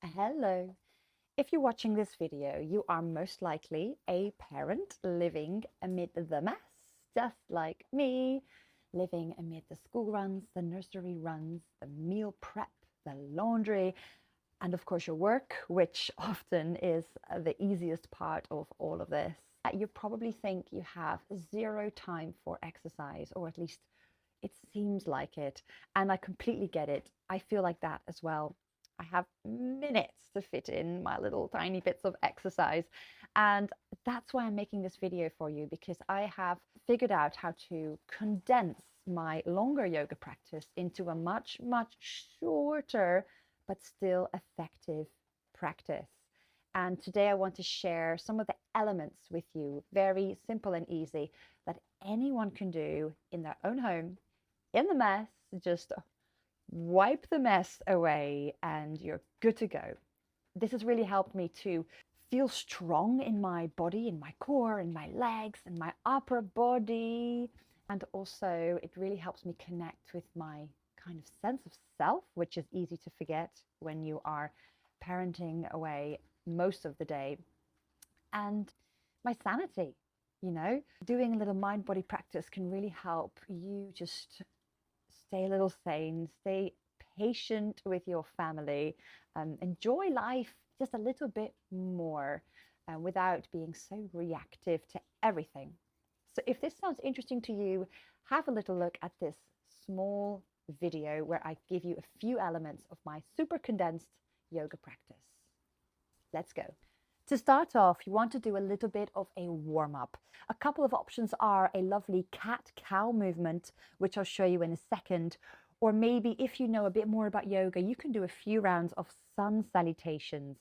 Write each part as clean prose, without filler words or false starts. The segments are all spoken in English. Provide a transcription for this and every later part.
Hello. If you're watching this video, you are most likely a parent living amid the mess, just like me, living amid the school runs, the nursery runs, the meal prep, the laundry, and of course your work, which often is the easiest part of all of this. You probably think you have zero time for exercise, or at least it seems like it. And I completely get it. I feel like that as well. I have minutes to fit in my little tiny bits of exercise. And that's why I'm making this video for you, because I have figured out how to condense my longer yoga practice into a much, much shorter but still effective practice. And today I want to share some of the elements with you, very simple and easy, that anyone can do in their own home, in the mess. Just wipe the mess away and you're good to go. This has really helped me to feel strong in my body, in my core, in my legs, in my upper body. And also it really helps me connect with my kind of sense of self, which is easy to forget when you are parenting away most of the day. And my sanity, doing a little mind body practice can really help you just stay a little sane, stay patient with your family, enjoy life just a little bit more without being so reactive to everything. So if this sounds interesting to you, have a little look at this small video where I give you a few elements of my super condensed yoga practice. Let's go. To start off, you want to do a little bit of a warm-up. A couple of options are a lovely cat-cow movement, which I'll show you in a second. Or maybe if you know a bit more about yoga, you can do a few rounds of sun salutations.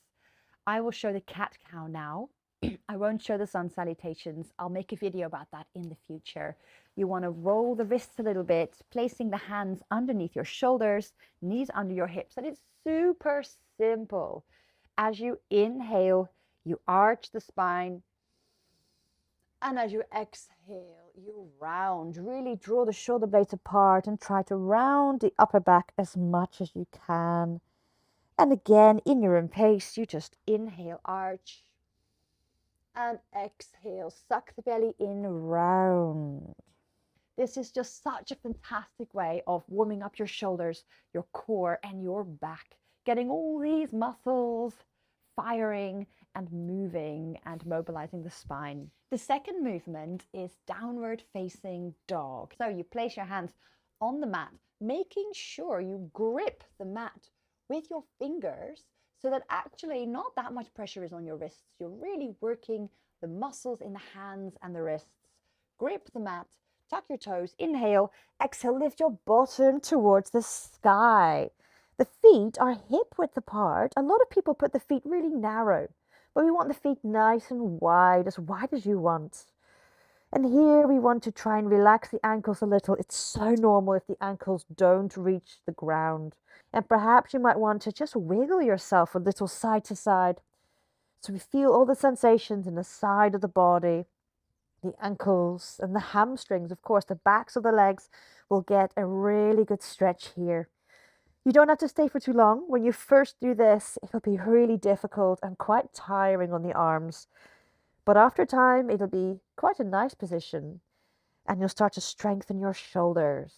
I will show the cat-cow now. I won't show the sun salutations. I'll make a video about that in the future. You want to roll the wrists a little bit, placing the hands underneath your shoulders, knees under your hips. And it's super simple. As you inhale, you arch the spine, and as you exhale, you round. Really draw the shoulder blades apart and try to round the upper back as much as you can. And again, in your own pace, you just inhale, arch, and exhale, suck the belly in, round. This is just such a fantastic way of warming up your shoulders, your core, and your back, getting all these muscles firing and moving and mobilizing the spine. The second movement is downward facing dog. So you place your hands on the mat, making sure you grip the mat with your fingers so that actually not that much pressure is on your wrists. You're really working the muscles in the hands and the wrists. Grip the mat, tuck your toes, inhale, exhale, lift your bottom towards the sky. The feet are hip width apart. A lot of people put the feet really narrow, but we want the feet nice and wide as you want. And here we want to try and relax the ankles a little. It's so normal if the ankles don't reach the ground. And perhaps you might want to just wiggle yourself a little side to side. So we feel all the sensations in the side of the body, the ankles and the hamstrings. Of course, the backs of the legs will get a really good stretch here. You don't have to stay for too long. When you first do this, it'll be really difficult and quite tiring on the arms. But after time, it'll be quite a nice position and you'll start to strengthen your shoulders.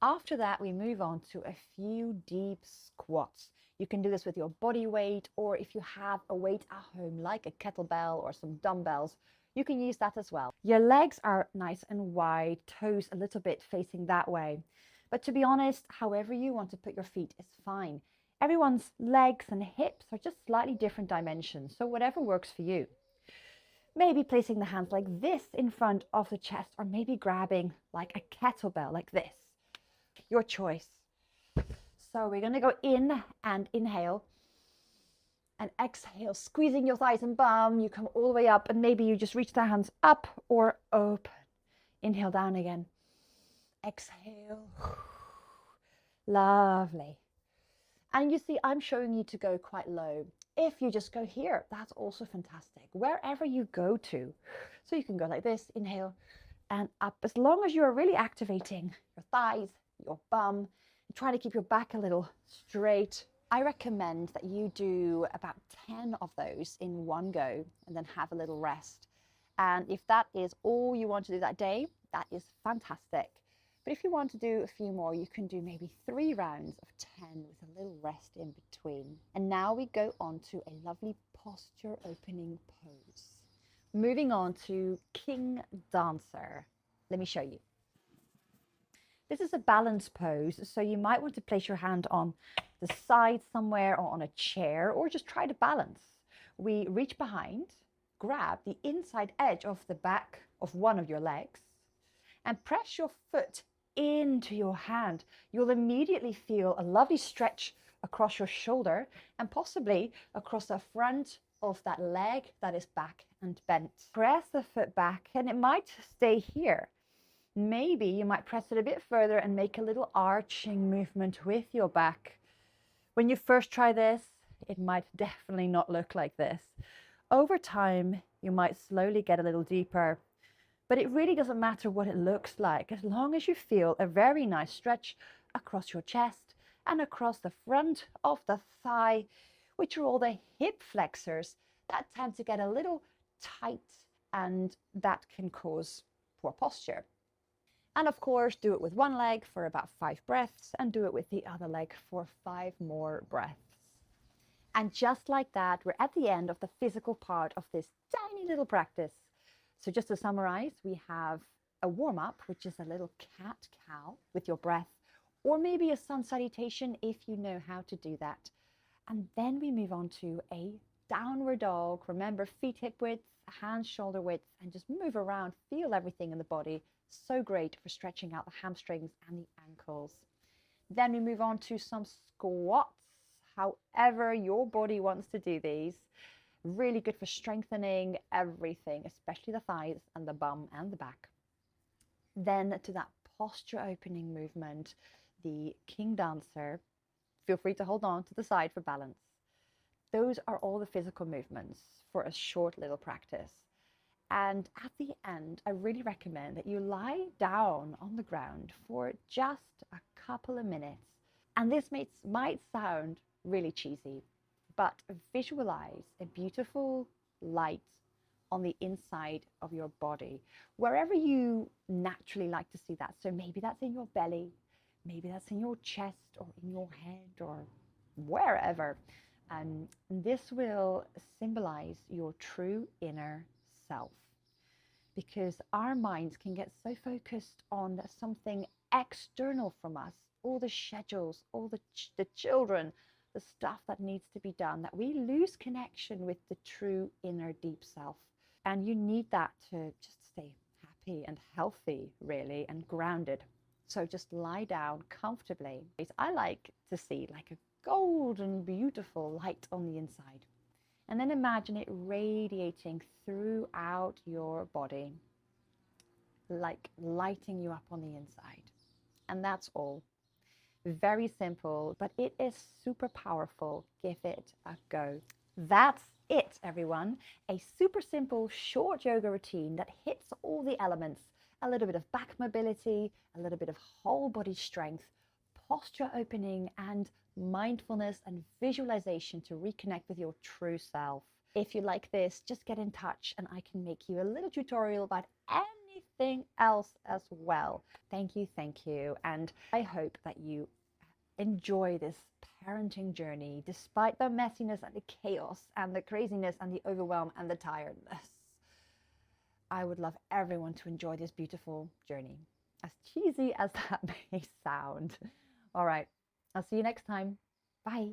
After that, we move on to a few deep squats. You can do this with your body weight, or if you have a weight at home, like a kettlebell or some dumbbells, you can use that as well. Your legs are nice and wide, toes a little bit facing that way. But to be honest, however you want to put your feet is fine. Everyone's legs and hips are just slightly different dimensions, so whatever works for you. Maybe placing the hands like this in front of the chest, or maybe grabbing like a kettlebell like this. Your choice. So we're going to go in and inhale and exhale, squeezing your thighs and bum. You come all the way up and maybe you just reach the hands up or open. Inhale down again. Exhale. Lovely. And you see, I'm showing you to go quite low. If you just go here, that's also fantastic. Wherever you go to. So you can go like this, inhale and up. As long as you're really activating your thighs, your bum, and try to keep your back a little straight I recommend that you do about 10 of those in one go and then have a little rest. And if that is all you want to do that day, that is fantastic. But if you want to do a few more, you can do maybe 3 rounds of 10 with a little rest in between. And now we go on to a lovely posture opening pose. Moving on to King Dancer. Let me show you. This is a balance pose, so you might want to place your hand on the side somewhere or on a chair, or just try to balance. We reach behind, grab the inside edge of the back of one of your legs, and press your foot into your hand. You'll immediately feel a lovely stretch across your shoulder and possibly across the front of that leg that is back and bent. Press the foot back and it might stay here. Maybe you might press it a bit further and make a little arching movement with your back. When you first try this, it might definitely not look like this. Over time, you might slowly get a little deeper, but it really doesn't matter what it looks like as long as you feel a very nice stretch across your chest and across the front of the thigh, which are all the hip flexors that tend to get a little tight, and that can cause poor posture. And of course, do it with one leg for about 5 breaths and do it with the other leg for 5 more breaths. And just like that, we're at the end of the physical part of this tiny little practice. So just to summarize, we have a warm-up, which is a little cat-cow with your breath, or maybe a sun salutation if you know how to do that. And then we move on to a downward dog. Remember, feet hip width, hands shoulder width, and just move around, feel everything in the body. So great for stretching out the hamstrings and the ankles. Then we move on to some squats, however your body wants to do these. Really good for strengthening everything, especially the thighs and the bum and the back. Then to that posture opening movement, the King Dancer. Feel free to hold on to the side for balance. Those are all the physical movements for a short little practice. And at the end, I really recommend that you lie down on the ground for just a couple of minutes. And this might sound really cheesy, but visualize a beautiful light on the inside of your body, wherever you naturally like to see that. So maybe that's in your belly, maybe that's in your chest or in your head or wherever. And this will symbolize your true inner self, because our minds can get so focused on something external from us, all the schedules, all the children, the stuff that needs to be done, that we lose connection with the true inner deep self. And you need that to just stay happy and healthy, really, and grounded. So just lie down comfortably. I like to see like a golden, beautiful light on the inside. And then imagine it radiating throughout your body, like lighting you up on the inside. And that's all. Very simple, but it is super powerful. Give it a go. That's it, everyone. A super simple, short yoga routine that hits all the elements. A little bit of back mobility, a little bit of whole body strength, posture opening, and mindfulness and visualization to reconnect with your true self. If you like this, just get in touch and I can make you a little tutorial about anything else as well. Thank you, and I hope that you enjoy this parenting journey despite the messiness and the chaos and the craziness and the overwhelm and the tiredness. I would love everyone to enjoy this beautiful journey, as cheesy as that may sound. All right, I'll see you next time. Bye.